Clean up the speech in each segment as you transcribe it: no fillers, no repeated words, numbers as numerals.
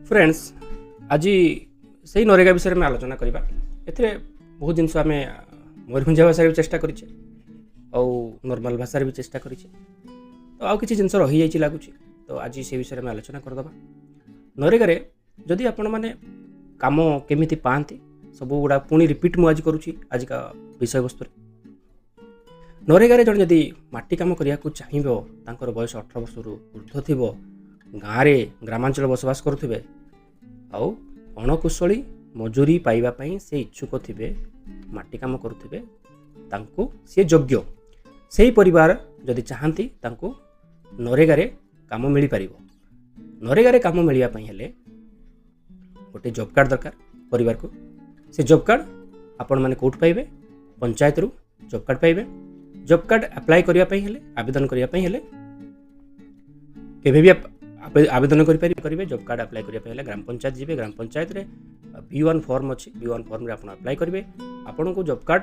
Friends आज से नरेगा विषय में आलोचना करवा ए बहुत जिन आम मयूरभंज भाषा भी चेष्टा करें नॉर्मल भाषा भी चेष्टा करें तो आउ कि जिन रही जाइए लगुच तो आज से विषय में आलोचना करदे नरेगा जदि आपण मैंने काम केमी पाती सब गुड़ा पुणी रिपीट मुझे करुच्ची आज का विषय वस्तु नरेगा जन जदि माटी कम करने को चाहिए बयस 18 वर्ष ऊर्ध्व थी गाँव में ग्रामांचल बसवास करुवे आउ अणकुशली मजूरी पाइबापी से इच्छुक थे माटी कम करुवे सी योग्य से परिवार जदि चाहती नरेगा काम मिल पार नरेगा काम मिलवाई हेले गोटे जॉब कार्ड दरकार परिवार को से जॉब कार्ड आपण मैंने कौट पाइबे पंचायत रु जॉब कार्ड पाइबे जॉब कार्ड अप्लाई करने हेले आवेदन करने हेले केबे भी आवेदन करेंगे जॉब कार्ड अप्लाई करने ग्राम पंचायत जी ग्राम पंचायत रे B1 फॉर्म अच्छी B1 फॉर्म रे आपण अप्लाई करेंगे आपन को जॉब कार्ड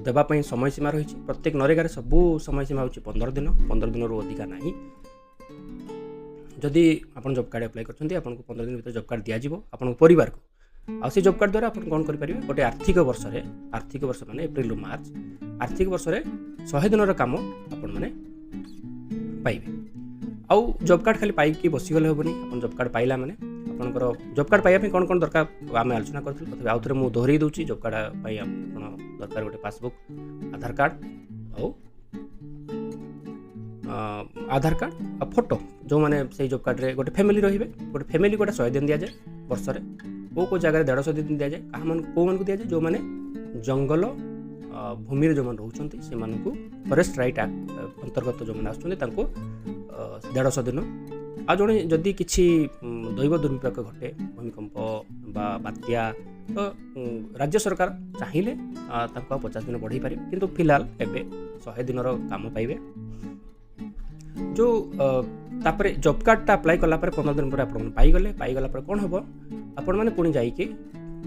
देवाई समय सीमा रही प्रत्येक नरेगा सबू समय सीमा हो 15 दिन रू अधिका ना जदि आप जॉब कार्ड अप्लाई कर 15 दिन भीतर जॉब कार्ड दिज्व आपन परिवार को आ से जॉब कार्ड द्वारा आप कौन करेंगे गोटे आर्थिक वर्ष माने एप्रिल रु मार्च आर्थिक वर्ष 100 दिन काम आपण मैंने पाइबे आउ जॉब कार्ड खाली पाई बसीगले हेनी आप जॉब कार्ड पाइला माने आपनकर जॉब कार्ड पाइबा कौन कौन दरकार आम आलोचना करूँ तथा आउ थे मुझे दोहरी दूसरी जॉब कार्ड दरकार गोटे पासबुक आधार कार्ड आधार कार्ड आ फोटो जो मैंने से जॉब कार्ड रे गोटे फैमिली रे गोटे फैमिली गोटे 100 दिन दि जाए वर्ष में को जगह 150 दिन दि जाए कौ मन को दि जाए जो मैंने जंगल भूमि जो मैंने रोचे से फॉरेस्ट राइट एक्ट अंतर्गत जो मैंने आसुँच 150 दिन आ जड़े जदि किसी दैव दुर्विपाक घटे भूमिकंप बात्या तो राज्य सरकार चाहिए 50 दिन बढ़े पारे किंतु फिलहाल एवं 100 दिन काम पाइबे जो तापर जॉब कार्डटा अप्लाई कला 15 दिन पर आप पाईगला कौन हम आपण मैंने पुणी जाइए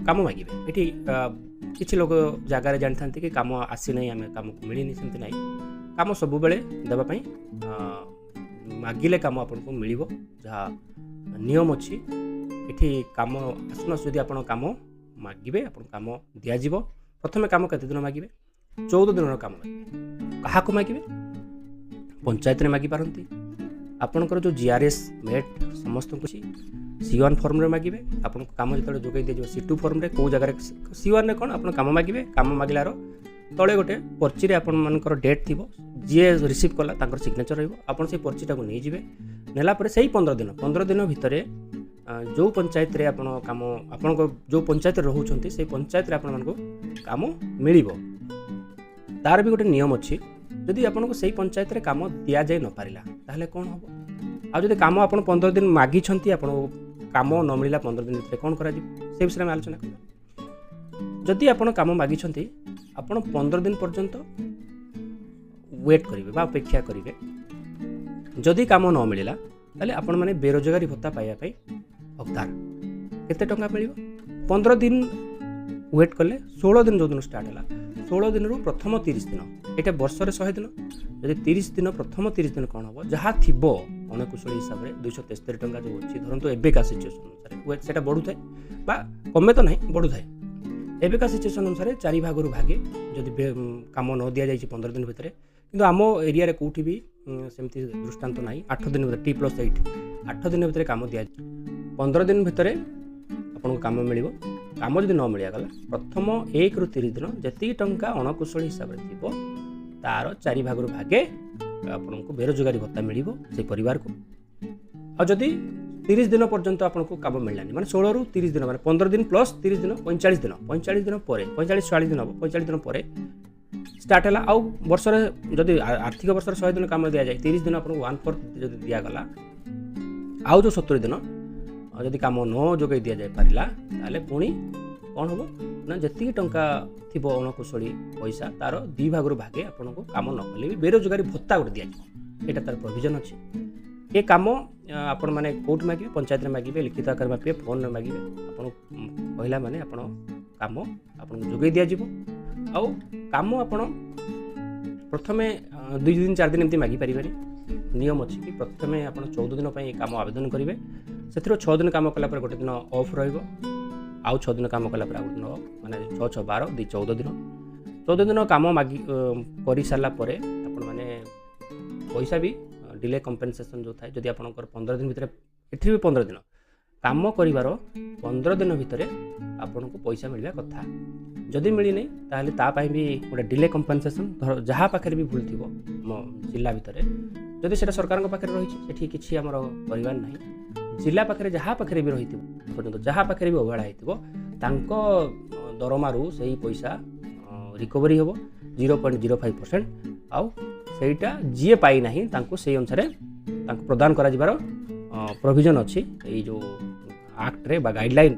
काम मागे ये किसी लोग जगार जानी था कि काम आसी ना आम कम मिलनी सेमती ना कम सब बेले देवाई मागिले काम आपको मिल जहाँ नियम अच्छी ये कम आसुन जदि आप कम मागे आप कम दिज्व प्रथम कम केते दिन मागे 14 दिन कम मागे क्या मागे पंचायत में मागी पारती आपणकर जो GRS मेट समस्त C1 फॉर्म रे मागे आपन काम जो जोगे दिज्व C2 फॉर्म रे कौ जगह C1 रे कौन आप काम मागे काम मागिलार तले गोटे पर्ची रे आपण मानकर डेट थी जी रिसीव कला सिग्नेचर रही से पर्चीटा को नहीं जाए नेला से 15 दिन भितर जो पंचायत रे आपण काम आपण जो पंचायत रोचे से पंचायत रे आपण मानको काम मिल तार भी गोटे नियम अच्छी जदि आपको सही पंचायत रे काम दि जाए न पारा ताहले कौन हम आज काम आप 15 दिन मागी आप काम न मिला 15 दिन भितर कौन करा से विषय में आलोचना कर जदि आप काम मागी आप 15 दिन पर्यंत वेट करेंगे अपेक्षा करेंगे जदि काम न मिलला ताले आपण माने बेरोजगारी भत्ता पाइबा हकदार केते टंका मिल 15 दिन वेट कले 16 दिन जो दिन स्टार्ट है 16 दिन रु प्रथम 30 दिन ये वर्ष 100 दिन जब 30 दिन प्रथम 30 दिन कौन हम जहाँ थी अणकुशली हिसाब से 273 टंका जो अच्छी धरतु एवेका सिचुएसन अनुसार से बढ़ू थाए कमे तो ना बढ़ू थाए एवेका सिचुएसन अनुसार 4 भाग भागे जदि काम न दि जाए 15 दिन भितर किंतु आम एरिया कौटी भी सेमती दृष्टांत ना 8 दिन भितर T+8 8 दिन भितर काम दि 15 दिन भितर आपको काम मिल काम जब न मिलगला प्रथम 1 ରୁ 30 दिन जी टंका अणकुशल हिसाब से थी तार 4 भाग भागे आपको बेरोजगारी भत्ता मिल से परिवार को आदि 30 दिन पर्यंत आपको काम मिललानी माने 16 ରୁ 30 दिन माने 15 दिन प्लस 30 दिन 45 दिन 45 दिन पर 45-46 दिन हम 45 दिन पर स्टार्ट है आउ वर्ष जदि आर्थिक वर्ष 100 दिन काम दि जाए 30 दिन आपको 1/4 जब दिगला आउ जो 70 दिन जदि काम न जोगे दि जाए पारा ताले पुणी कौन हम ना जी टंका थी अणकुशली पैसा तार 2 भाग भागे आपको काम न कले भी बेरोजगारी भत्ता गोटे दिज्व यहाँ तार प्रोविजन अच्छी ये कम आपण मैंने कौट मागे पंचायत में मागे लिखित आकार मागे फोन में मागे आप कहला माने आप कम आपको जोगे दिज्व आउ कम आप प्रथमे 2 दिन 4 दिन एमती मागी पारे नियम अच्छी कि प्रथमे आप 14 दिन काम आवेदन करेंगे ସେଥିରୁ 6 ଦିନ କାମ କଲା ପରେ ଗୋଟେ ଦିନ ଅଫ୍ ରହିବ, ଆଉ 6 ଦିନ କାମ କଲା ପରେ ଆଉ ଗୋଟେ ଦିନ ଅଫ୍, ମାନେ 6 6 12 2 14 ଦିନ। 14 ଦିନ କାମ କରିସାରିଲା ପରେ ଆପଣମାନେ ପଇସା ବି ଡିଲେ କମ୍ପେନସେସନ୍ ଯେଉଁ ଥାଏ, ଯଦି ଆପଣଙ୍କର 15 ଦିନ ଭିତରେ, ଏଠି ବି 15 ଦିନ କାମ କରିବାର 15 ଦିନ ଭିତରେ ଆପଣଙ୍କୁ ପଇସା ମିଳିବା କଥା। ଯଦି ମିଳିନି ତାହେଲେ ତା ପାଇଁ ବି ଗୋଟେ ଡିଲେ କମ୍ପେନସେସନ୍, ଯାହା ପାଖରେ ବି ଭୁଲ ଥିବ ଆମ ଜିଲ୍ଲା ଭିତରେ, ଯଦି ସେଇଟା ସରକାରଙ୍କ ପାଖରେ ରହିଛି ସେଠି କିଛି ଆମର କରିବାର ନାହିଁ। ଜିଲ୍ଲା ପାଖରେ ଯାହା ପାଖରେ ବି ରହିଥିବ ପର୍ଯ୍ୟନ୍ତ, ଯାହା ପାଖରେ ବି ଅବହେଳା ହେଇଥିବ, ତାଙ୍କ ଦରମାରୁ ସେଇ ପଇସା ରିକଭରି ହେବ 0.05%। ଆଉ ସେଇଟା ଯିଏ ପାଇନାହିଁ ତାଙ୍କୁ ସେଇ ଅନୁସାରେ ତାଙ୍କୁ ପ୍ରଦାନ କରାଯିବାର ପ୍ରୋଭିଜନ୍ ଅଛି ଏଇ ଯେଉଁ ଆକ୍ଟରେ ବା ଗାଇଡ଼ଲାଇନ୍